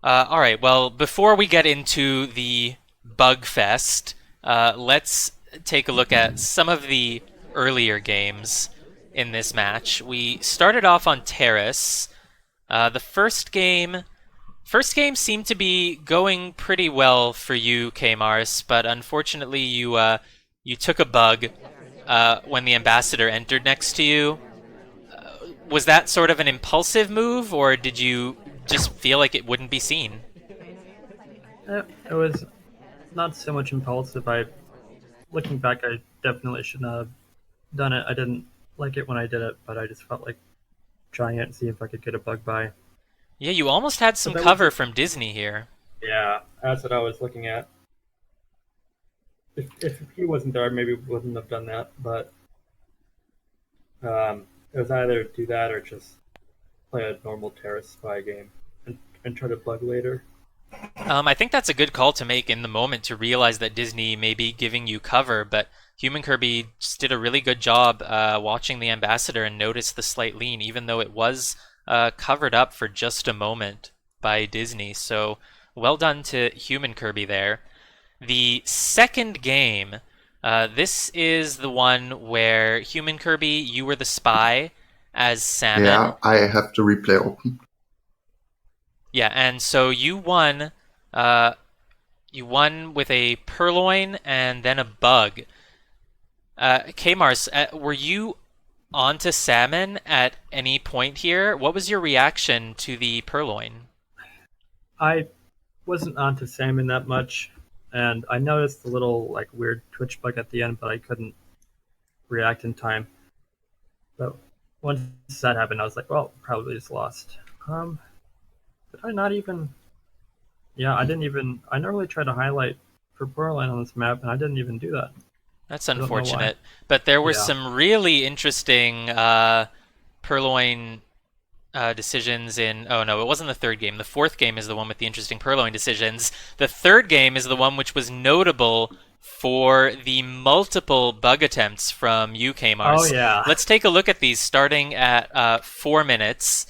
All right, well, before we get into the Bug Fest, let's take a look at some of the earlier games in this match. We started off on Terrace. The first game seemed to be going pretty well for you, Kmars, but unfortunately you you took a bug when the ambassador entered next to you. Was that sort of an impulsive move, or did you just feel like it wouldn't be seen? It was not so much impulsive. Looking back, I definitely shouldn't have done it. I didn't like it when I did it, but I just felt like trying it and see if I could get a bug by. Yeah, you almost had some cover from Disney here. Yeah, that's what I was looking at. If he wasn't there, I maybe wouldn't have done that, but it was either do that or just play a normal terrace spy game and try to bug later. I think that's a good call to make in the moment, to realize that Disney may be giving you cover, but HumanKirby just did a really good job watching the ambassador and noticed the slight lean, even though it was covered up for just a moment by Disney. So well done to HumanKirby there. The second game, this is the one where HumanKirby, you were the spy as Salmon. Yeah, I have the replay open. Yeah, and so you won. You won with a purloin and then a bug. Kmars, were you onto Salmon at any point here? What was your reaction to the purloin? I wasn't onto Salmon that much, and I noticed the little like weird Twitch bug at the end, but I couldn't react in time. But once that happened, I was like, well, probably just lost. Did I not even? Yeah, I didn't even. I normally try to highlight for purloin on this map, and I didn't even do that. That's unfortunate. But there were some really interesting purloin decisions in... Oh, no, it wasn't the third game. The fourth game is the one with the interesting purloin decisions. The third game is the one which was notable for the multiple bug attempts from you, Kmars. Oh, yeah. Let's take a look at these, starting at 4 minutes.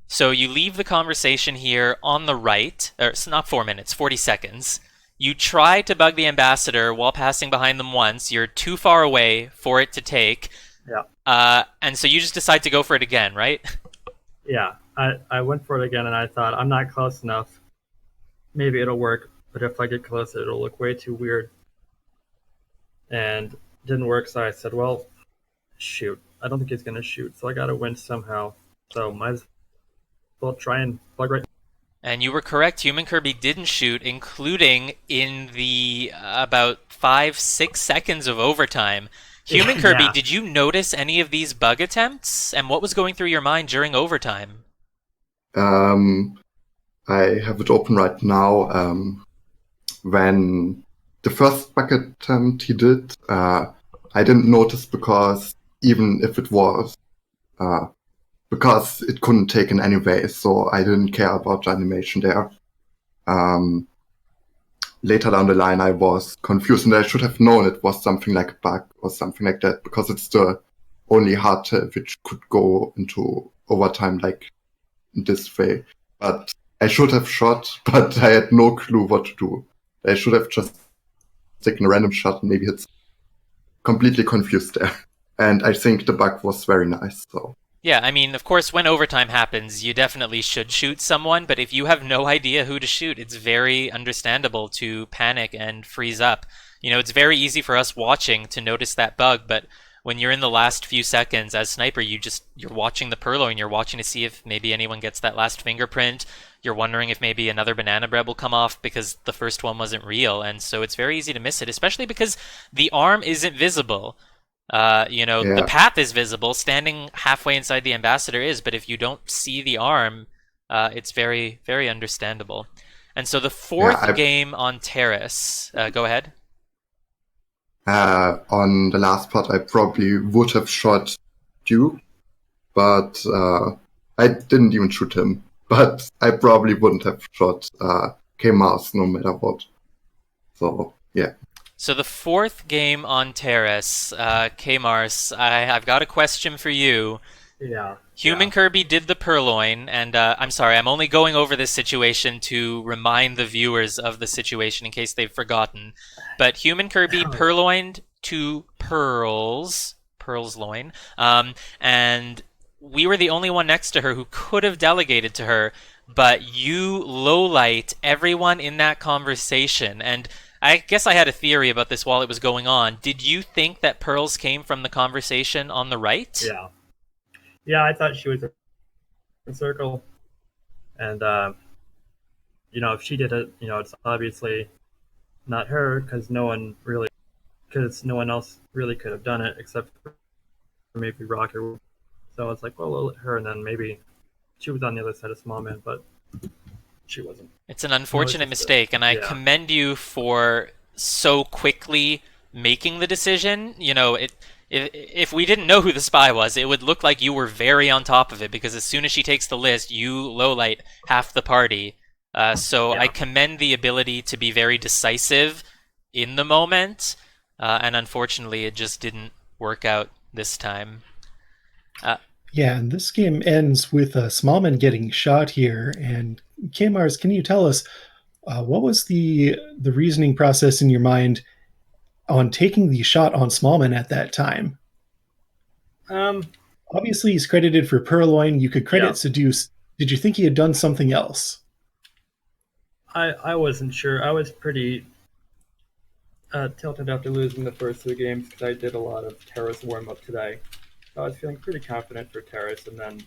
So you leave the conversation here on the right. Or it's not 4 minutes, 40 seconds. You try to bug the ambassador while passing behind them once. You're too far away for it to take. Yeah. And so you just decide to go for it again, right? Yeah. I went for it again, and I thought, I'm not close enough. Maybe it'll work, but if I get closer, it'll look way too weird. And it didn't work, so I said, well, shoot. I don't think he's going to shoot, so I got to win somehow. So might as well try and bug right. And you were correct. HumanKirby didn't shoot, including in the about 5-6 seconds of overtime. HumanKirby, Yeah. Did you notice any of these bug attempts? And what was going through your mind during overtime? I have it open right now. When the first bug attempt he did, I didn't notice because even if it was... because it couldn't take in any way, so I didn't care about the animation there. Later down the line, I was confused, and I should have known it was something like a bug or something like that, because it's the only hardtail which could go into overtime like this way. But I should have shot, but I had no clue what to do. I should have just taken a random shot and maybe hit. Completely confused there. And I think the bug was very nice, so... Yeah, I mean, of course, when overtime happens, you definitely should shoot someone, but if you have no idea who to shoot, it's very understandable to panic and freeze up. You know, it's very easy for us watching to notice that bug, but when you're in the last few seconds as sniper, you're watching the purloin, you're watching to see if maybe anyone gets that last fingerprint, you're wondering if maybe another banana bread will come off because the first one wasn't real, and so it's very easy to miss it, especially because the arm isn't visible. The path is visible, standing halfway inside the ambassador is, but if you don't see the arm, it's very, very understandable. And so the fourth game on Terrace, go ahead. On the last part, I probably would have shot Duke, but I didn't even shoot him. But I probably wouldn't have shot Kmars no matter what. So, yeah. So the fourth game on Terrace, Kmars, I've got a question for you. Yeah. HumanKirby did the purloin, and I'm sorry, I'm only going over this situation to remind the viewers of the situation in case they've forgotten. But HumanKirby purloined 2 pearls loin, and we were the only one next to her who could have delegated to her, but you lowlight everyone in that conversation, and I guess I had a theory about this while it was going on. Did you think that pearls came from the conversation on the right? Yeah. Yeah, I thought she was in circle. And, if she did it, it's obviously not her because no one else really could have done it except for maybe Rocker. So it's like, well, we'll let her, and then maybe she was on the other side of small man, but she wasn't. It's an unfortunate mistake, and I commend you for so quickly making the decision. If we didn't know who the spy was, it would look like you were very on top of it, because as soon as she takes the list, you lowlight half the party. So I commend the ability to be very decisive in the moment, and unfortunately it just didn't work out this time. Yeah, and this game ends with Smallman getting shot here. And Kmars, can you tell us what was the reasoning process in your mind on taking the shot on Smallman at that time? Obviously, he's credited for Purloin. You could credit Seduce. Did you think he had done something else? I wasn't sure. I was pretty tilted after losing the first 2 games because I did a lot of Terrace warm-up today. So I was feeling pretty confident for Terrace, and then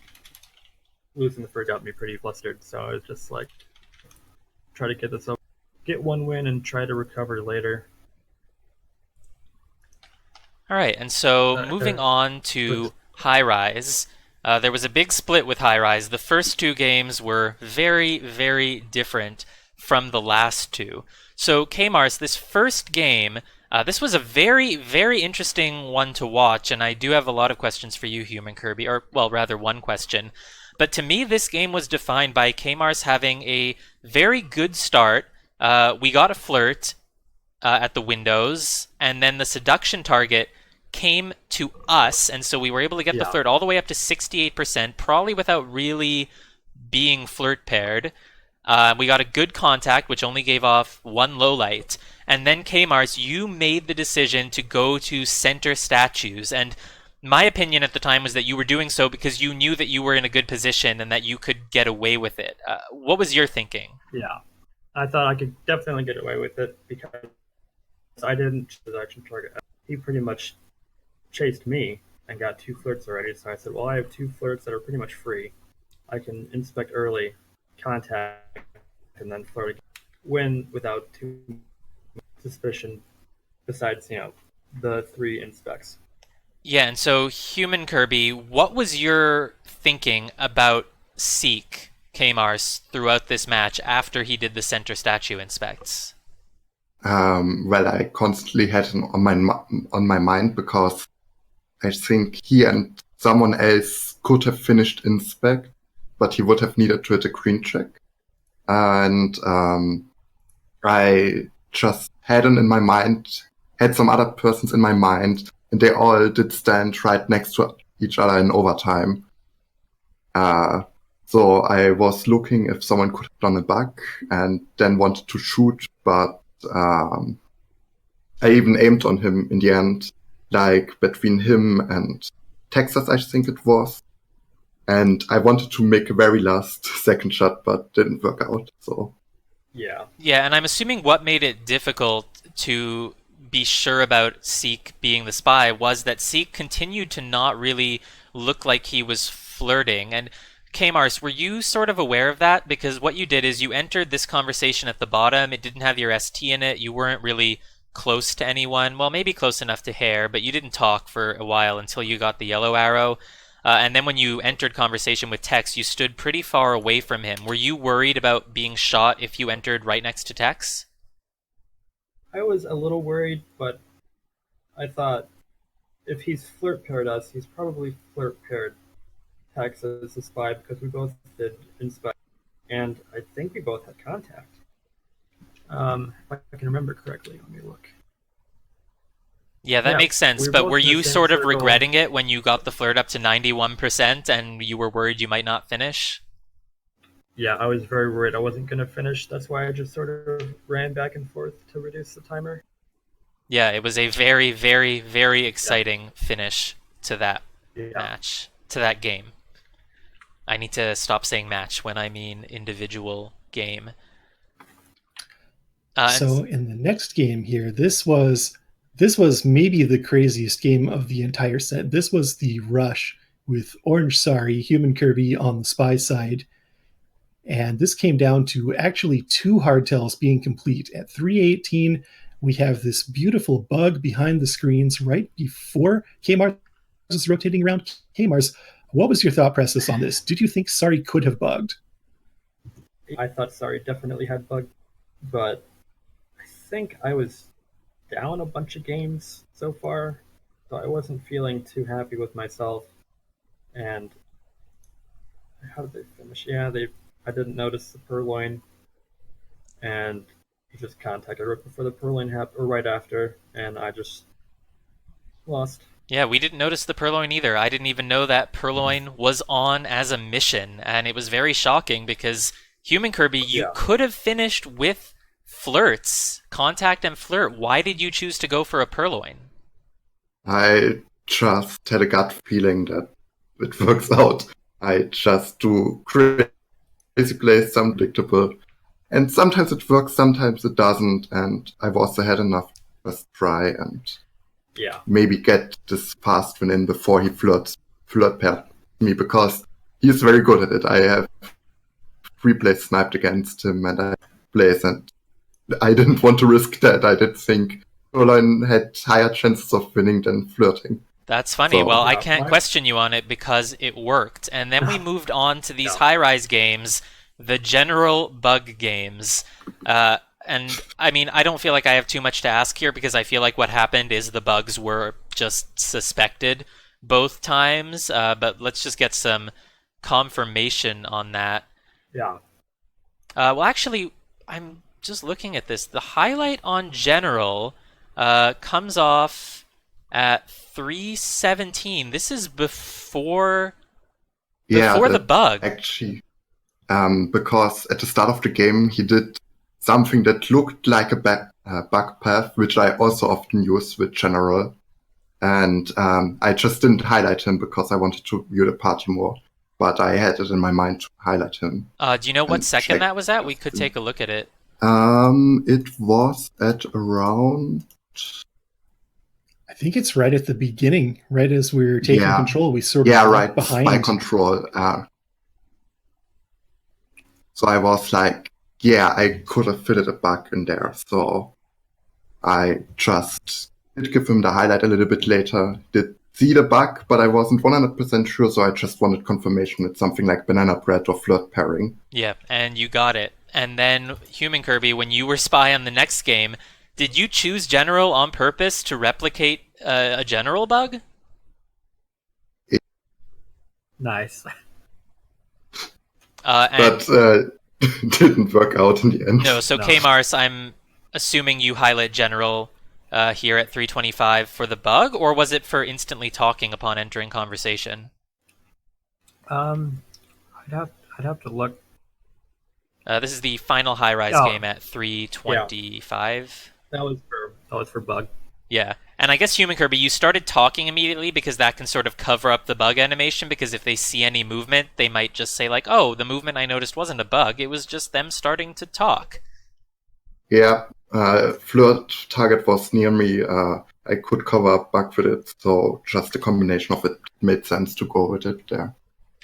losing the first got me pretty flustered. So I was just like, try to get this over, get 1 win, and try to recover later. All right, and so moving on to High Rise. There was a big split with High Rise. The first 2 games were very, very different from the last 2. So Kmars, this first game, this was a very, very interesting one to watch, and I do have a lot of questions for you, HumanKirby, or, well, rather one question. But to me, this game was defined by Kmars having a very good start. We got a flirt at the windows, and then the seduction target came to us, and so we were able to get the flirt all the way up to 68%, probably without really being flirt paired. We got a good contact, which only gave off 1 low light. And then Kmars, you made the decision to go to center statues. And my opinion at the time was that you were doing so because you knew that you were in a good position and that you could get away with it. What was your thinking? Yeah, I thought I could definitely get away with it because I didn't choose the action target. He pretty much chased me and got 2 flirts already. So I said, well, I have 2 flirts that are pretty much free. I can inspect early, contact, and then flirt again. Win without too much suspicion besides, the 3 inspects. Yeah, and so HumanKirby, what was your thinking about Seek Kmars throughout this match after he did the center statue inspects? Well, I constantly had it on my mind because I think he and someone else could have finished inspect, but he would have needed to hit a green check. And I just had him in my mind, had some other persons in my mind, and they all did stand right next to each other in overtime. So I was looking if someone could have done a bug, and then wanted to shoot, but I even aimed on him in the end, like between him and Texas, I think it was. And I wanted to make a very last second shot, but didn't work out. So yeah, and I'm assuming what made it difficult to be sure about Seek being the spy was that Seek continued to not really look like he was flirting. And Kmars, were you sort of aware of that? Because what you did is you entered this conversation at the bottom. It didn't have your ST in it. You weren't really close to anyone. Well, maybe close enough to Hair, but you didn't talk for a while until you got the yellow arrow. And then when you entered conversation with Tex, you stood pretty far away from him. Were you worried about being shot if you entered right next to Tex? I was a little worried, but I thought if he's flirt paired us, he's probably flirt paired Tex as a spy because we both did inspect, and I think we both had contact. If I can remember correctly, let me look. Yeah, that makes sense. But were you sort of regretting it when you got the flirt up to 91% and you were worried you might not finish? Yeah, I was very worried I wasn't going to finish. That's why I just sort of ran back and forth to reduce the timer. Yeah, it was a very, very, very exciting finish to that match, to that game. I need to stop saying match when I mean individual game. So in the next game here, this was maybe the craziest game of the entire set. This was the Rush with Orange Sari, HumanKirby on the spy side. And this came down to actually 2 hardtails being complete. At 318, we have this beautiful bug behind the screens right before Kmars is rotating around. Kmars, what was your thought process on this? Did you think Sari could have bugged? I thought Sari definitely had bugged, but I think I was down a bunch of games so far, so I wasn't feeling too happy with myself. And how did they finish? Yeah, I didn't notice the purloin, and he just contacted right before the purloin happened, or right after, and I just lost. Yeah, we didn't notice the purloin either. I didn't even know that purloin was on as a mission, and it was very shocking because HumanKirby, you could have finished with flirts, contact and flirt. Why did you choose to go for a purloin? I just had a gut feeling that it works out. I just do crazy plays, some predictable, and sometimes it works, sometimes it doesn't, and I've also had enough to just try and maybe get this fast win in before he flirt paired me, because he's very good at it. I have 3 plays sniped against him, and I plays, and I didn't want to risk that. I did think Caroline had higher chances of winning than flirting. That's funny. So, well, I can't question you on it because it worked. And then we moved on to these high-rise games, the general bug games. And, I mean, I don't feel like I have too much to ask here because I feel like what happened is the bugs were just suspected both times. But let's just get some confirmation on that. Yeah. Well, actually, I'm just looking at this. The highlight on general comes off at 317. This is before the bug. Actually, because at the start of the game, he did something that looked like a bug path, which I also often use with general. And I just didn't highlight him because I wanted to view the party more. But I had it in my mind to highlight him. Do you know what second that was at? We could take a look at it. It was at around... I think it's right at the beginning, right as we're taking control. We sort of right behind. By control. So I was like, I could have fitted a bug in there. So I just did give him the highlight a little bit later. Did see the bug, but I wasn't 100% sure, so I just wanted confirmation it's something like banana bread or flirt pairing. Yeah, and you got it. And then HumanKirby, when you were spy on the next game, did you choose general on purpose to replicate a general bug? Nice. But didn't work out in the end. No, so Kmars, I'm assuming you highlight general here at 325 for the bug, or was it for instantly talking upon entering conversation? I'd have to look. This is the final high-rise game at 325. That was for bug. Yeah, and I guess HumanKirby, you started talking immediately because that can sort of cover up the bug animation, because if they see any movement, they might just say like, oh, the movement I noticed wasn't a bug, it was just them starting to talk. Yeah, flirt target was near me. I could cover up bug with it, so just a combination of it made sense to go with it there.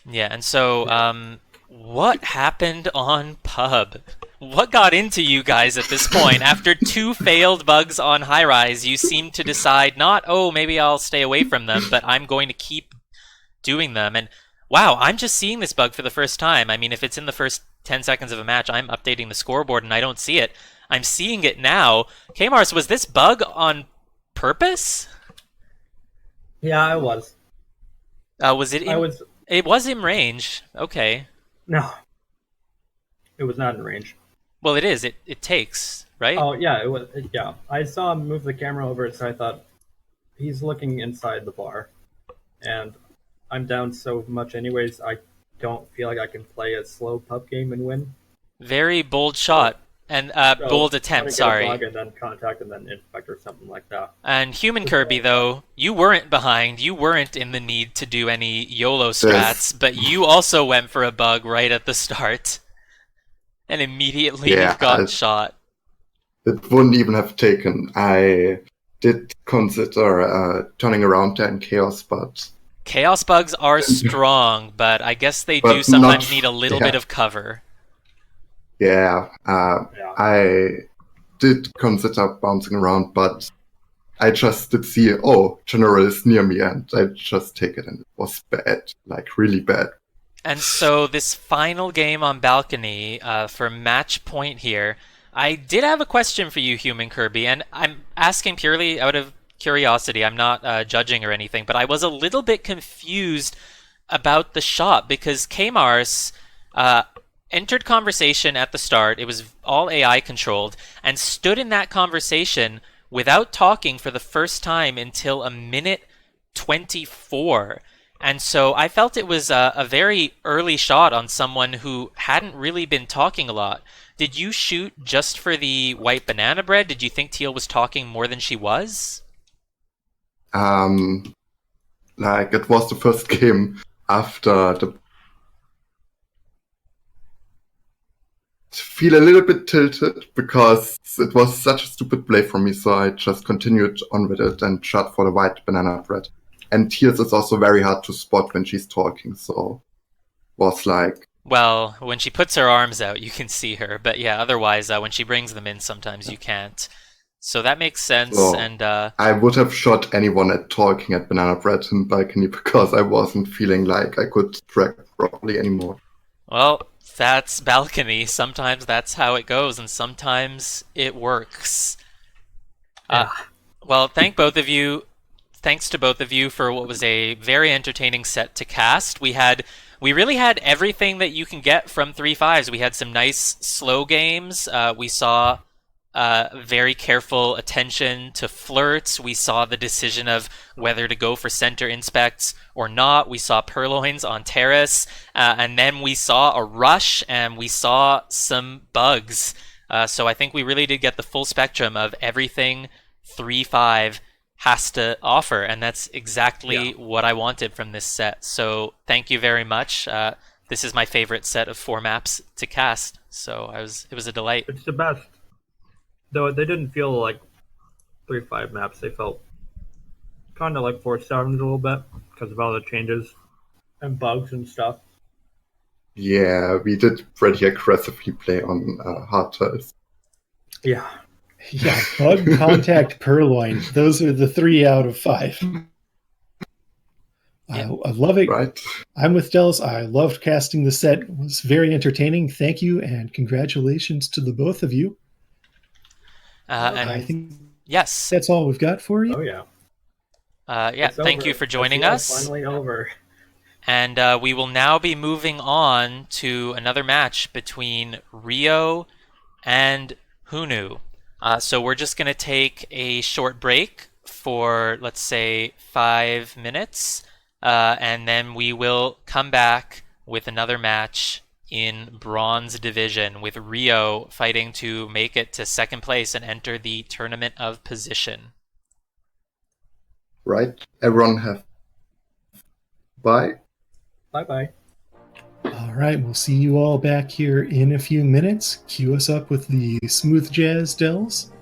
Yeah, and so what happened on pub? What got into you guys at this point? After 2 failed bugs on high rise, you seem to decide not, oh, maybe I'll stay away from them, but I'm going to keep doing them. And wow, I'm just seeing this bug for the first time. I mean, if it's in the first 10 seconds of a match, I'm updating the scoreboard and I don't see it. I'm seeing it now. Kmars, was this bug on purpose? Yeah, it was. Was it? It was in range. Okay. No, it was not in range. Well, it is. It takes, right? Oh yeah, it was. Yeah, I saw him move the camera over, so I thought he's looking inside the bar, and I'm down so much anyways. I don't feel like I can play a slow pub game and win. Very bold shot. And bold attempt, sorry. And then contact and then infect or something like that. And HumanKirby, though, you weren't behind. You weren't in the need to do any YOLO strats, but you also went for a bug right at the start. And immediately you got shot. it wouldn't even have taken. I did consider turning around there in Chaos, but Chaos bugs are strong, but I guess they do But sometimes not- need a little yeah. bit of cover. yeah, Yeah. I did consider bouncing around, but I just did see, oh, General is near me, and I just take it, and it was bad, like really bad. And so this final game on balcony for match point here, I did have a question for you, HumanKirby, and I'm asking purely out of curiosity. I'm not judging or anything, but I was a little bit confused about the shot because Kmars entered conversation at the start. It was all AI controlled and stood in that conversation without talking for the first time until a minute 24. And so I felt it was a very early shot on someone who hadn't really been talking a lot. Did you shoot just for the white banana bread? Did you think Teal was talking more than she was? Like it was the first game after the feel a little bit tilted because it was such a stupid play from me, so I just continued on with it and shot for the white banana bread. And Tears is also very hard to spot when she's talking, so was like, Well, when she puts her arms out, you can see her. But yeah, otherwise, when she brings them in, sometimes you can't. So that makes sense. So- And I would have shot anyone at talking at banana bread in balcony because I wasn't feeling like I could track properly anymore. well, that's balcony. Sometimes that's how it goes, and sometimes it works. Well, thanks to both of you for what was a very entertaining set to cast. We really had everything that you can get from 3-5s. We had some nice slow games. We saw very careful attention to flirts. We saw the decision of whether to go for center inspects or not. We saw purloins on terrace, and then we saw a rush, and we saw some bugs. So I think we really did get the full spectrum of everything 3-5 has to offer, and that's exactly what I wanted from this set. So thank you very much. This is my favorite set of 4 maps to cast, so it was a delight. It's the best. Though they didn't feel like 3-5 maps. They felt kind of like 4-7s a little bit because of all the changes and bugs and stuff. Yeah, we did pretty aggressively play on hard tiles. Yeah. Yeah, bug, contact, purloin. Those are the 3 out of 5. Yeah. I love it. Right? I'm with Dells. I loved casting the set. It was very entertaining. Thank you, and congratulations to the both of you. And I think yes, that's all we've got for you. Oh yeah. yeah. It's Thank over. you for joining SCL us. Finally over. And we will now be moving on to another match between Rio and Hunu. So we're just going to take a short break for, let's say, 5 minutes, and then we will come back with another match in Bronze Division with Rio fighting to make it to second place and enter the Tournament of Position. Right? Everyone have. Bye. Bye-bye. All right, we'll see you all back here in a few minutes. Cue us up with the smooth jazz, Dells.